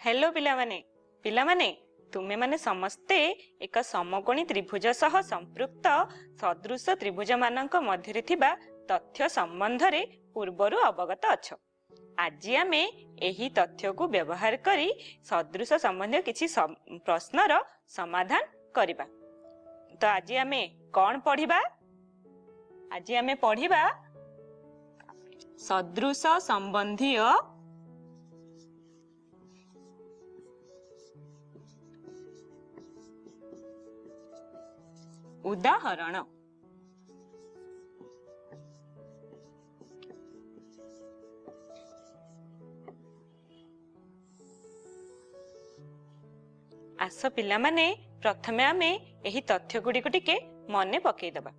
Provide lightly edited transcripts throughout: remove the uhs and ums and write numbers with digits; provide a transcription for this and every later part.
Hello पिलामाने तुमे माने समस्ते एक समकोणी त्रिभुज सह संपृक्त सदृश त्रिभुज मानक मध्य थिबा तथ्य संबंध रे पूर्वरु अवगत अछ। आज आमे एही तथ्य को व्यवहार करी सदृश संबंध किछि प्रश्नर समाधान करिबा। तो आज आमे कोन पढिबा? आज आमे पढिबा सदृश संबंधीय उदाहरण। आस पिला माने प्रथमे आमे एही तथ्य गुडी को टिके मने पकई दबा।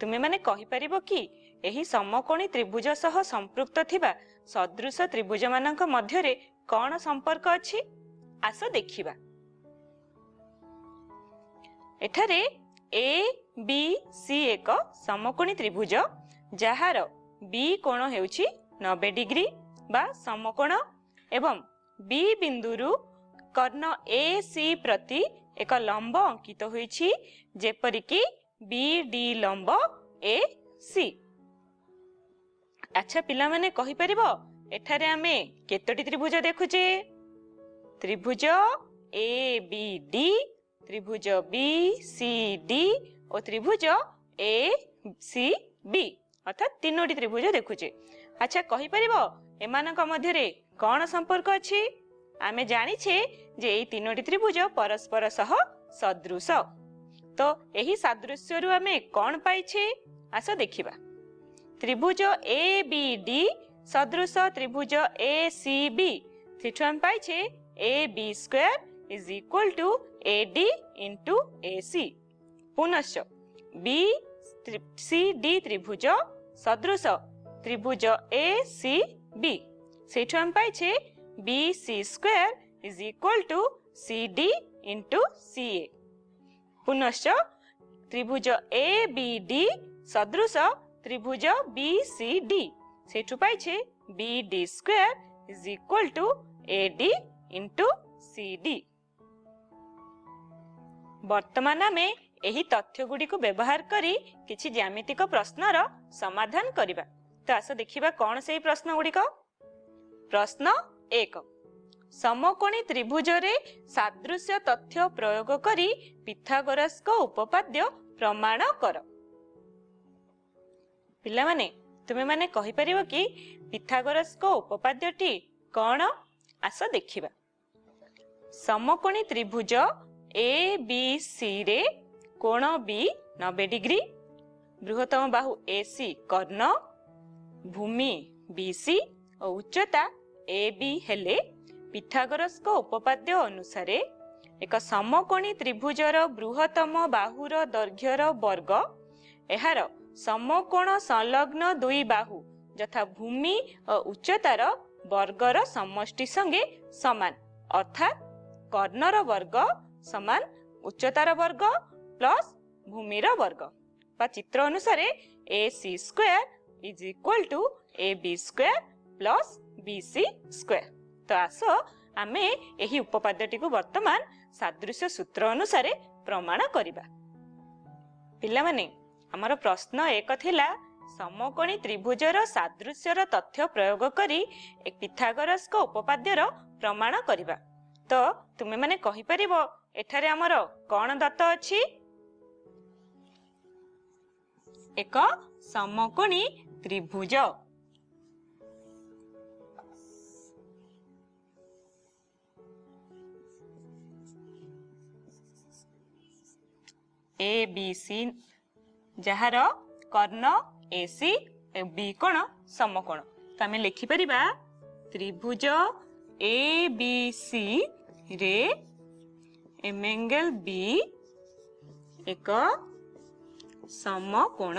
तुमे माने कहि परिबो कि एही समकोणी त्रिभुज सह संपृक्त थिबा सदृश त्रिभुज मानक मध्य रे कोन संपर्क अछि? आस देखिबा। एठारे ए बी सी एक समकोणी त्रिभुज जहार बी कोण हेउछि 90 डिग्री बा समकोण एवं बी बिंदुरु कर्ण ए सी प्रति एक लंब अंकित होइछि जेपरिकी बी डी लंब ए सी। अच्छा पिला माने कहि परिबो एठारे आमे केतोटी त्रिभुज देखुचे? त्रिभुज ए बी डी, त्रिभुज बी सी डी और त्रिभुज ए सी बी अर्थात तीनोटी त्रिभुज देखुचे। अच्छा कहि परिबो एमानक मध्य रे कोन संपर्क अछि? आमे जानिछे जे एई तीनोटी त्रिभुज परस्पर सह सदृश। तो एही सादृश्य रु आमे कोन पाइछे? आसो देखिबा। त्रिभुज ए बी डी सदृश त्रिभुज ए सी बी सेठु हम पाइछे A B square is equal to AD into AC। पुनश्च B C D त्रिभुज सदृश त्रिभुज ACB सेठु हम पाइछे BC square is equal to CD into CA। पुनश्च त्रिभुज ABD सदृश त्रिभुज BCD सेठु पाइछे BD square is equal to AD into CD। वर्तमान आमे एही तथ्य गुडी को व्यवहार करी किछि ज्यामितिक प्रश्नर समाधान करिबा। तो आसो देखिबा कोन सेही प्रश्न गुडी को। प्रश्न 1 समकोणी त्रिभुज रे सादृश्य तथ्य प्रयोग करी पिथागोरस को उपपाद्य प्रमाण कर। पिला माने तुमे माने कहि परिबो कि पिथागोरस को उपपाद्यटी कोन? आसो देखिबा। समकोणी त्रिभुज ए बी सी रे कोण बी 90 डिग्री, बृहत्तम बाहु एसी कर्ण, भूमि बीसी और उच्चता ए बी हेले पिथागोरस को उपपाद्य अनुसार एक समकोणी त्रिभुजर बृहत्तम बाहुर दैर्घ्यर वर्ग एहार समकोण संलग्न दुई बाहु यथा भूमि और उच्चतार वर्गर समष्टि संगे समान अर्थात कर्णर वर्ग समान उच्चतार वर्ग प्लस भूमिर वर्ग बा चित्र अनुसार A C square is equal to A B square plus B C square. तो आसो आमे एही उपपाद्यटी को वर्तमान सादृश्य सूत्र अनुसार प्रमाण करिबा। पिला माने हमर प्रश्न 1 थिला समकोणी त्रिभुजर सादृश्यर तथ्य प्रयोग करी एक पिथागोरस को उपपाद्यर प्रमाण करिबा। तो तुमे माने कहि परिबो एठारे हमर कोन दत्त अछि? एक समकोणी त्रिभुज ए बी सी जहार कर्ण ए सी बी कोण समकोण। तो आमे लिखि परिबा त्रिभुज ए बी सी रे एम एंगल बी एक समकोण।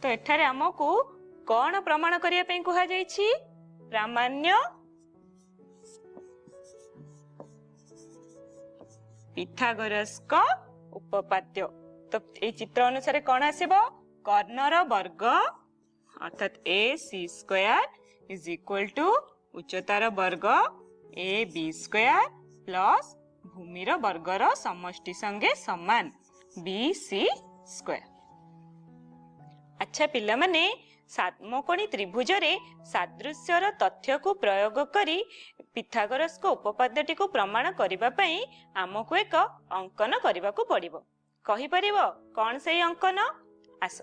तो एठारे हमकु कोन प्रमाण करिया पई कुहा जाईछि? प्रामाण्य पिथागोरस का उपपाद्य। तो ए चित्र अनुसार कोन आसीबो? कर्णर वर्ग अर्थात ए C square is equal to उच्चतार वर्ग ए बी स्क्वायर प्लस भूमिर वर्गर समष्टि संगे समान बी सी स्क्वायर। अच्छा पिला माने समकोणी त्रिभुज रे सादृश्यर तथ्य को प्रयोग करी पिथागोरस को उपपाद्यटी को प्रमाण करबा पई हमको एक अंकन करबा को पड़िबो। कहि परिबो कोन सेई अंकन? आस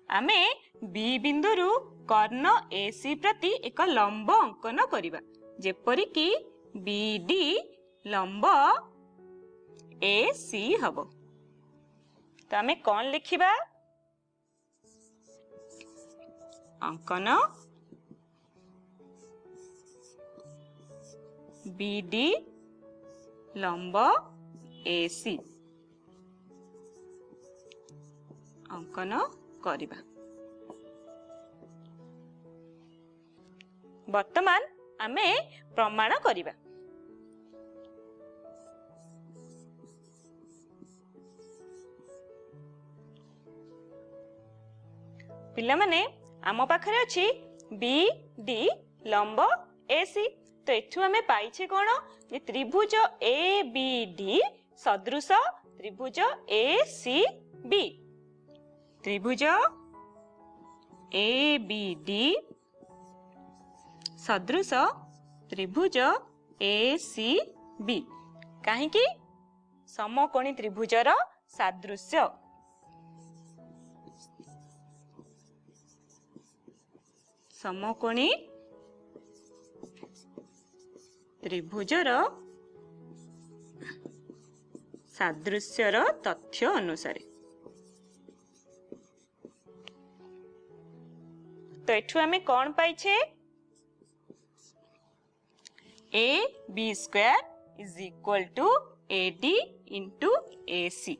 आमे बी बिंदुरु कर्ण एसी प्रति एक लंब अंकन करबा, जेपरि कि बीडी लंब एसी हबो। तो आमे कोन लिखिबा? अंकन बीडी लंब एसी अंकन करिबा। वर्तमान आमे प्रमाण करिबा। पिला माने आम पाखरे अछि बी डी लंब एसी। तो एठु आमे पाइछे कोन? जे त्रिभुज ए बी डी सदृश त्रिभुज ए सी बी। त्रिभुज ए बी डी सदृश त्रिभुज ए सी बी। काहे कि समकोणी त्रिभुजर सादृश्य। समकोणी त्रिभुजर सादृश्यर तथ्य अनुसार। तो एठु आमे कोन पाइछे? A B square is equal to A D into A C.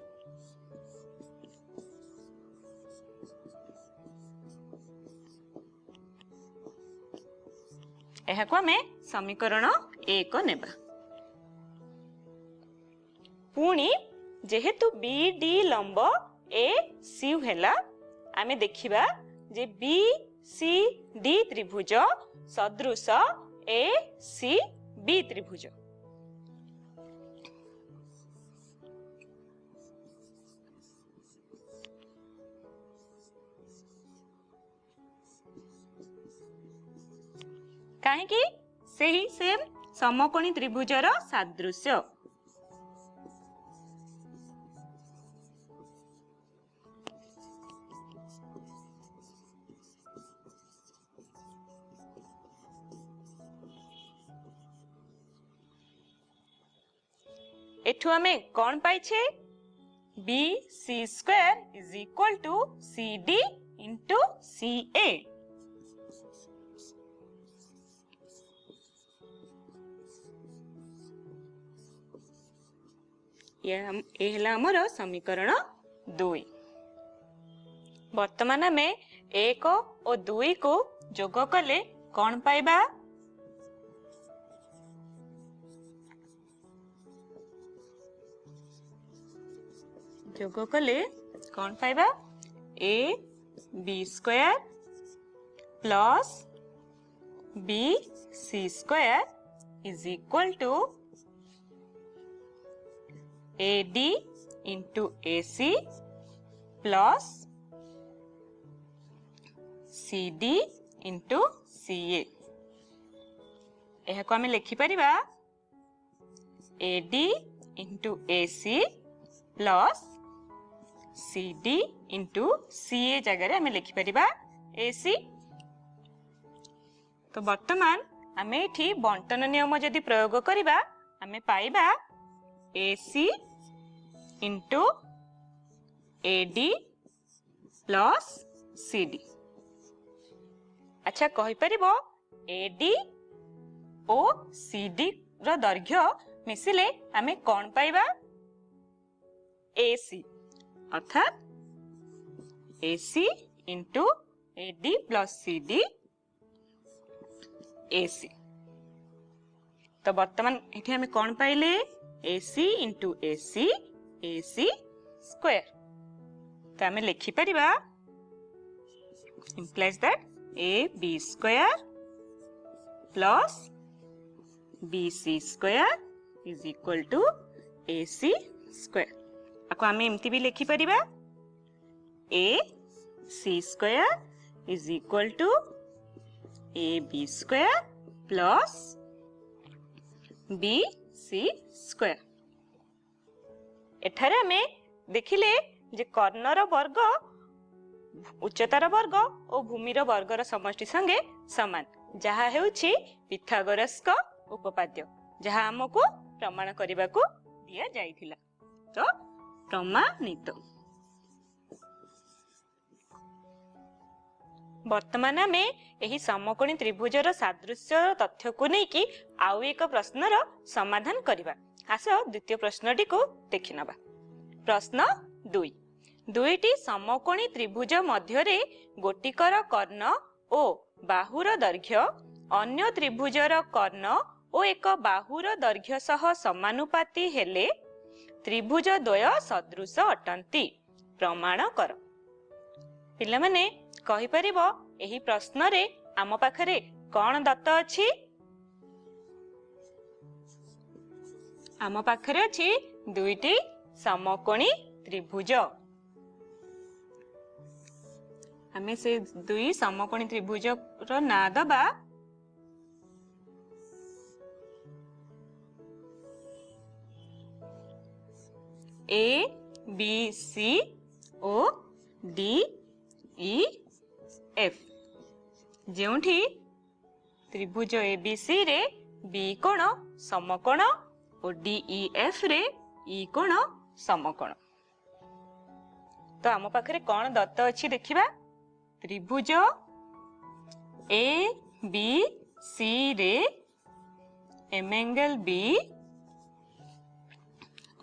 एहाको आमे समीकरण 1 नेबा। पुणी जेहेतु बी डी लंब ए सी हेला, आमे देखिबा जे बी सी डी त्रिभुज सदृश ए सी बी त्रिभुज। काहे कि सेही सेम समकोणी त्रिभुजर सादृश्य। एठु आमे कोन पाइछे? B C square is equal to C D into C A. हमर समीकरण 2। वर्तमान में 1 और 2 को जोग कले कौन पाइबा? जोग कले कौन पाइबा? A B square plus B C square is equal to AD into AC plus CD into CA। यह आम लिखिपर AD into AC plus CD into CA जगह आम लिखिपर AC। तो वर्तमान आम ये बंटन नियम जदि प्रयोग करवा आम पाइबा AC into AD plus CD। अच्छा कहि परिबो AD ओ CD रो दैर्घ्य मिसिले आमे कोन पाइबा? AC अर्थात AC into AD plus CD AC। तो वर्तमान एठी आमे कोन पाइले? AC into AC AC square. तो आमे लिखि परिबा implies that A B square plus B C square is equal to A C square. आपको आम एमती भी लिखि परिबा A C square is equal to A B square plus B C square. एठारे आमे देखिले जे कर्णर वर्ग उच्चतार वर्ग और भूमिर वर्गर समष्टि संगे समान, जहा हेउछि पिथागोरस का उपपाद्य, जहा हमको प्रमाण करने को दिया जाइथिला। तो प्रमाणित। वर्तमान आमे एही समकोणी त्रिभुजर सादृश्य तथ्य को नेकी आउ एक प्रश्नर समाधान करिबा। आस द्वितीय प्रश्नटी को देखि नबा। प्रश्न 2, दुईटी समकोणी त्रिभुज मध्यरे गोटिकर कर्ण ओ बाहुर दैर्घ्य अन्य त्रिभुजर कर्ण ओ एक बाहुर दैर्घ्य सह समानुपाती हेले त्रिभुज द्वय सदृश अटंती, प्रमाण कर। पिला माने कहि परिबो एही प्रश्न रे आम पाखरे कोन दत्त अछि? आम पाखरे अछि दुईटी समकोणी त्रिभुज। आमे से दुई समकोणी त्रिभुज रो ना दबा ए बी सी ओ डी ई एफ, जेउठी त्रिभुज ए बी सी रे बी कोण समकोण और डी ई एफ रे ई कोण समकोण। तो आम पाखरे कोन दत्त अछि देखिबा। त्रिभुज ए बी सी रे एम एंगल बी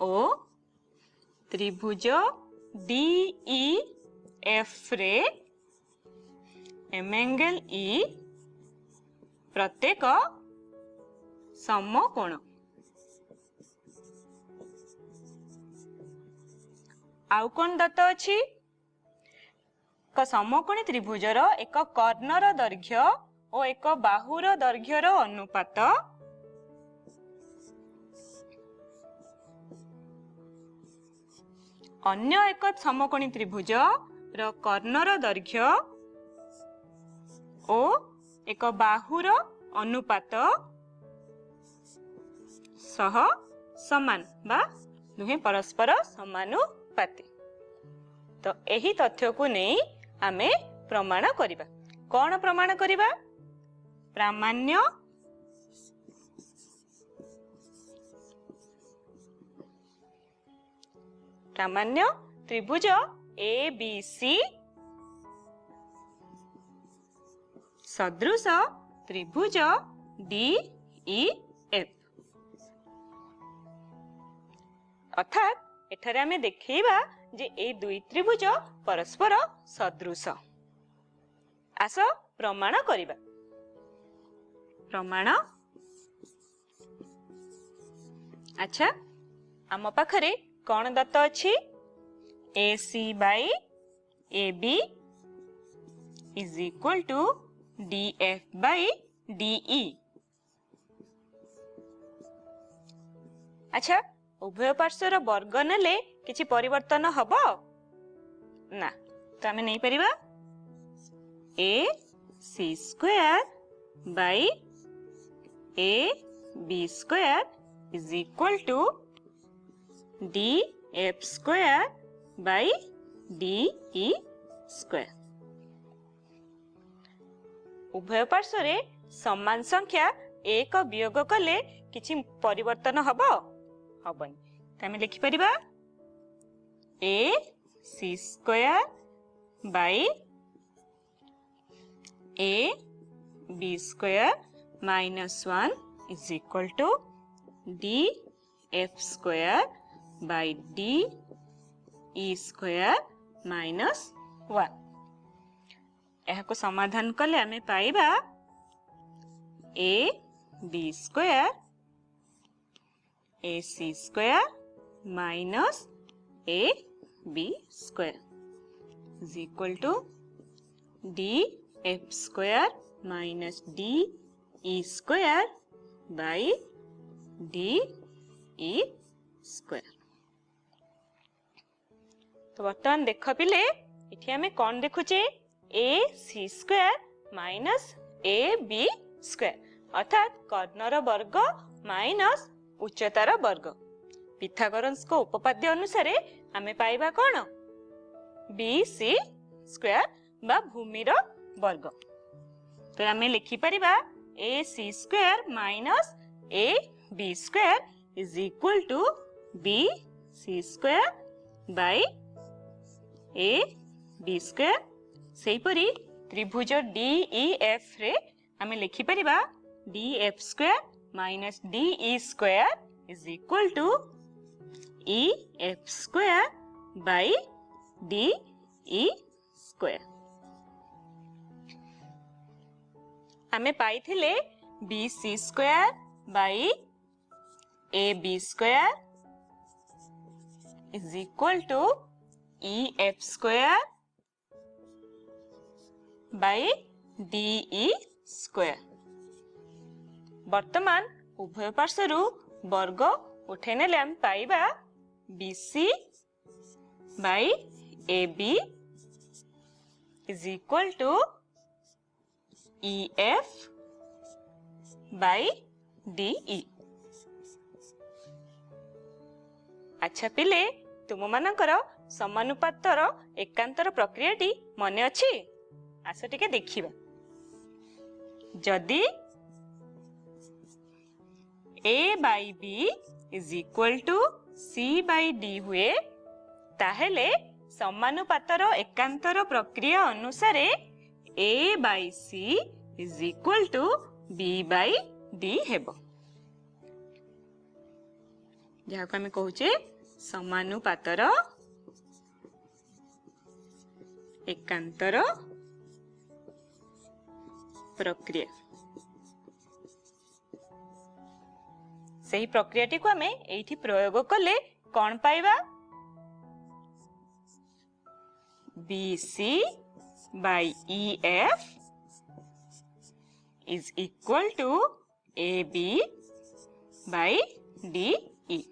ओ त्रिभुज डी ई एफ रे एम एंगल ई प्रत्येक समकोण। आउ कोन दत्त अछि? समकोणी त्रिभुजर एक कर्णर दैर्घ्य और एक बाहुर दैर्घ्यर अनुपात अन्य एक समकोणी त्रिभुज र कर्णर दैर्घ्य और एक बाहुर अनुपात सह समान बा दुहे परस्पर समानुपाती। तो एही तथ्य को नहीं आमे प्रमाण करिबा। कौन प्रमाण करिबा? प्रामाण्य प्रामाण्य त्रिभुज ए बी सी सदृश त्रिभुज डी ई एफ। अर्थात एठारे आमे देखैबा जे ए दुई त्रिभुज परस्पर सदृश। आस प्रमाण करिबा। प्रमाण। अच्छा, आम पाखरे कोन दत्त अछि? A C by A B is equal to D F by D E. अच्छा, उभय पार्श्वर वर्ग नेले किछि परिवर्तन हबो ना? तो आमे नहीं परिबा A C square by A B square is equal to D F square by D E square. उभय पार्श्व समान संख्या एक वियोग कले किछि परिवर्तन हबो हबनी। तो आमे लिखि परिबा A C square by A B square -1 is equal to D F square by D E square -1। यह को समाधान कले आमे पाइबा A B square A C square minus A B square is equal to D F square minus D E square by D E square. तो बर्तमान देख पिले इठी आमे कौन देखुचे A C square minus A B square अर्थात कर्णर वर्ग माइनस उच्चतार वर्ग। पिथागोरस को उपपाद्य अनुसार आमे पाइबा कौन बी सी स्क्वायर बा भूमिर वर्ग। तो आमे लिखि परिबा A C square minus A B square is equal to B C square by A B square. सेहीपरि त्रिभुज डी ई एफ रे आमे लिखि परिबा D F square minus D E square is equal to E F square by D E square. आमे पाइथिले B C square by A B square is equal to E F square by D E square. वर्तमान उभय पार्श्वरु वर्ग उठे नेले हम पाइबा B C by A B is equal to E F by D E. अच्छा पिले तुम मानकर समानुपातर एकांतर प्रक्रियाटी मने अछि आस टिके देखिबा। जदि A by B is equal to C by D हुए ताहेले समानुपातर एकांतर प्रक्रिया अनुसार A by C is equal to B by D हेबो। जहाँ को आमे कहूचे समानुपातर एकांतर प्रक्रिया। सही प्रक्रियाटी को आमे एठी प्रयोग कले कौन पाइबा B C by E F is equal to A B by D E.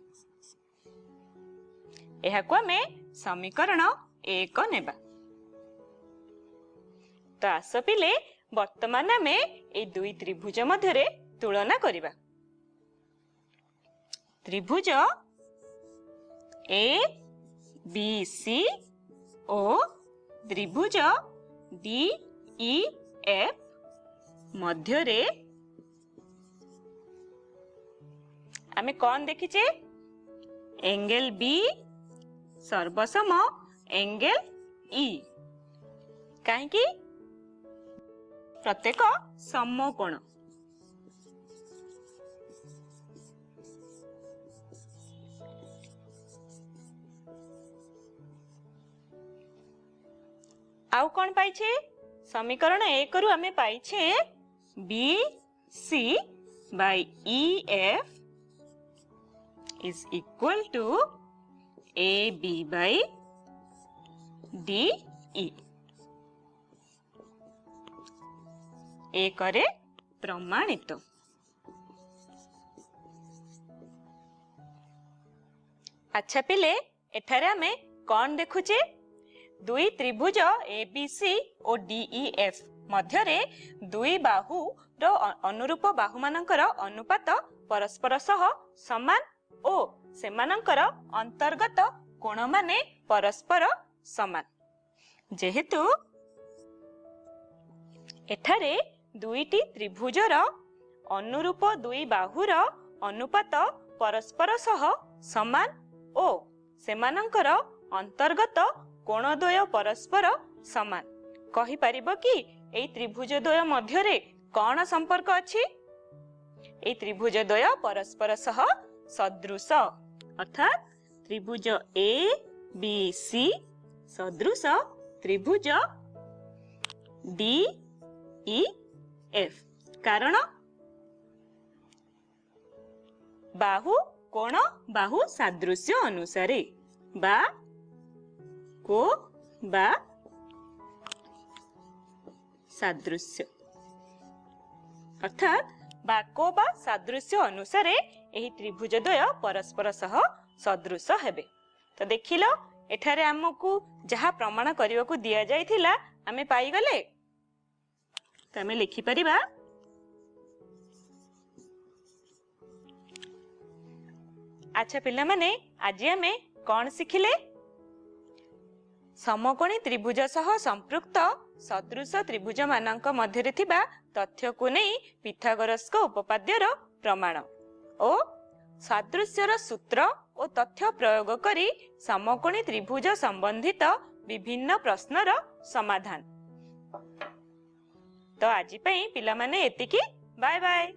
यह को आमे समीकरण 1 नेबा। तो आस पिले वर्तमान आमे ए दुई त्रिभुज मध्यरे तुलना करिबा। त्रिभुज ए बी सी ओ त्रिभुज डी ई एफ मध्यरे आमे कौन देखिचे एंगल बी सर्वसम एंगल ई कहीं प्रत्येक समकोण। आउ कौन पाइछे समीकरण 1 रु आमे पाइछे B C by E F is equal to A B by D E. एक प्रमाणित। अच्छा पिले एठारे आमे कौन देखुचे दुई त्रिभुज ए बी सी और डी ई एफ मध्यरे दुई बाहु रो अनुरूप बाहु मानकर अनुपात परस्पर सह समान ओ सेमानकर अंतर्गत कोण माने परस्पर समान। जेहेतु एठारे दुईटी त्रिभुजर अनुरूप दुई बाहुर अनुपात परस्पर सह समान ओ सेमानकर अंतर्गत कोणद्वय परस्पर समान। कहि परिबो कि एई त्रिभुजद्वय मध्यरे कौन संपर्क अछि? एई त्रिभुजद्वय परस्पर सह सदृश अर्थात त्रिभुज ए बी सी सदृश त्रिभुज डी ई एफ। कारण बाहु कोण बाहु सादृश्य अनुसारे बा को बा सादृश्य अर्थात बाक बा सादृश्य अनुसारे एही त्रिभुज द्वय परस्पर सह सदृश हेबे। तो देखिल एठारे हमकु जहा प्रमाण करबाकू दिया जाइथिला आमे पाई गले। तो आमे लिखि परिबा अच्छा पिला माने आज आमे कोन सिखिले समकोणी त्रिभुज सह संपृक्त सदृश त्रिभुज मानक मध्यरे थिबा तथ्य को नहीं पिथागोरस को उपपाद्यर प्रमाण ओ सादृश्यर सूत्र और तथ्य प्रयोग करी समकोणी त्रिभुज संबंधित विभिन्न प्रश्नर समाधान। तो आज पई पिला माने एतिकी बाय बाय।